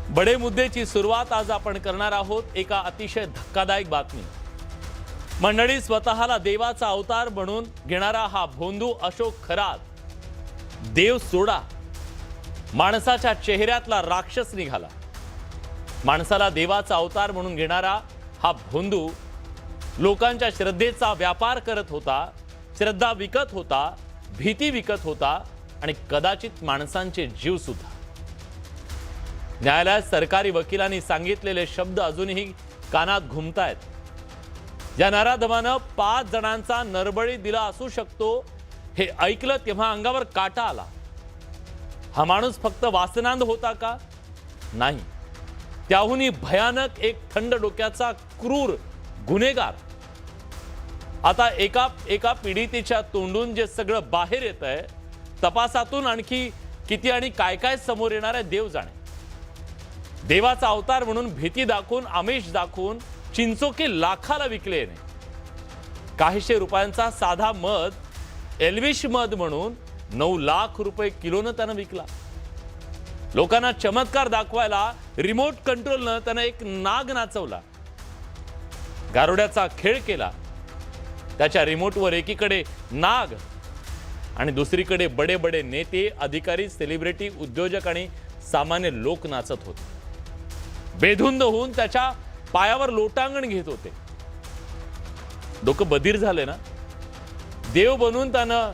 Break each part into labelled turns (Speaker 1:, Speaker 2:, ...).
Speaker 1: बडे मुद्द्याची सुरुवात आज आपण करणार आहोत एका अतिशय धक्कादायक बातमी। मंडळी, स्वतःला देवाचा अवतार म्हणून घेणारा हा भोंदू अशोक खरात देव सोडा माणसाच्या चेहऱ्यातला राक्षस निघाला। माणसाला देवाचा अवतार म्हणून घेणारा हा भोंदू लोकांच्या श्रद्धेचा व्यापार करत होता, श्रद्धा विकत होता, भीती विकत होता आणि कदाचित माणसांचे जीव सुद्धा। न्यायालयात सरकारी वकिलांनी सांगितलेले शब्द अजूनही कानात घुमतायत। या नराधमानं 5 जणांचा नरबळी दिला असू शकतो हे ऐकलं तेव्हा अंगावर काटा आला। हा माणूस फक्त वासनांध होता का? नाही, त्याहूनही भयानक एक थंड डोक्याचा क्रूर गुन्हेगार। आता एका पीडितेच्या तोंडून जे सगळं बाहेर येतंय, तपासातून आणखी किती आणि काय काय समोर येणार आहे देव जाणे। देवाचा अवतार म्हणून भीती दाखवून, आमिष दाखवून चिंचोके लाखाला विकले ने। काहीशे रुपयांचा साधा मध एल्विश मध म्हणून 9 लाख रुपये किलोनं त्यानं विकला। लोकांना चमत्कार दाखवायला रिमोट कंट्रोलनं त्यानं एक नाग नाचवला, गारुड्याचा खेळ केला। त्याच्या रिमोटवर एकीकडे नाग आणि दुसरीकडे बडे बडे नेते, अधिकारी, सेलिब्रिटी, उद्योजक आणि सामान्य लोक नाचत होते। बेधुंद होऊन त्याच्या पायावर लोटांगण घेत होते। डोकं बधीर झाले ना। देव बनून त्यानं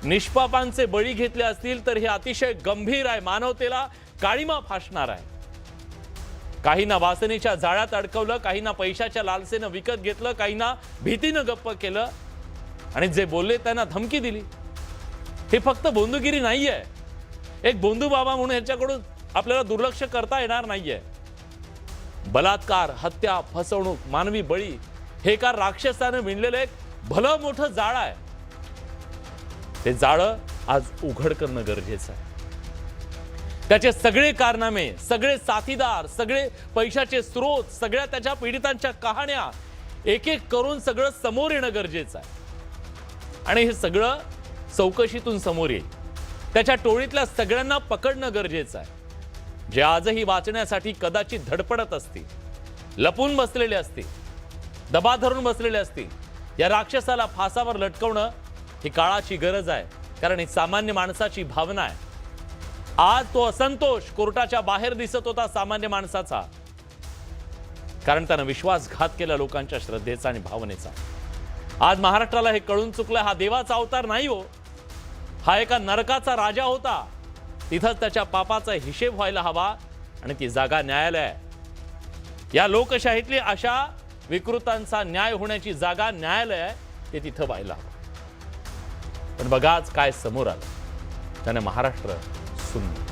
Speaker 1: निष्पापांचे बळी घेतले असतील तर हे अतिशय गंभीर आहे, मानवतेला काळीमा फासणार आहे। काहींना वासनेच्या जाळ्यात अडकवलं, काहींना पैशाच्या लालसेनं विकत घेतलं, काहींना भीतीनं गप्प केलं आणि जे बोलले त्यांना धमकी दिली। हे फक्त बोंदूगिरी नाहीये। एक बोंदू बाबा म्हणून ह्याच्याकडून आपल्याला दुर्लक्ष करता येणार नाहीये। बलात्कार, हत्या, फसवणूक, मानवी बळी हे एका राक्षसाने विणलेलं एक भलं मोठं जाळं आहे। ते जाळं आज उघड करणं गरजेचं आहे। त्याचे सगळे कारनामे, सगळे साथीदार, सगळे पैशाचे स्रोत, सगळ्या त्याच्या पीडितांच्या कहाण्या एक एक करून सगळं समोर येणं गरजेचं आहे। आणि हे सगळं चौकशीतून समोर येईल। त्याच्या टोळीतल्या सगळ्यांना पकडणं गरजेचं आहे, जे आजही वाचण्यासाठी कदाचित धडपडत असतील, लपून बसलेले असतील, दबा धरून बसलेले असतील। या राक्षसाला फासावर लटकवणं ही काळाची गरज आहे, कारण ही सामान्य माणसाची भावना आहे। आज तो असंतोष कोर्टाच्या बाहेर दिसत होता सामान्य माणसाचा, कारण त्यानं विश्वासघात केला लोकांच्या श्रद्धेचा आणि भावनेचा। आज महाराष्ट्राला हे कळून चुकलं, हा देवाचा अवतार नाही हो, हा एका नरकाचा राजा होता। तिथंच त्याच्या पापाचा हिशेब व्हायला हवा आणि ती जागा न्यायालय आहे। या लोकशाहीतली अशा विकृतांचा न्याय होण्याची जागा न्यायालय आहे, ते तिथं व्हायला हवं। पण बघा आज काय समोर आलं, त्याने महाराष्ट्र सुन्न।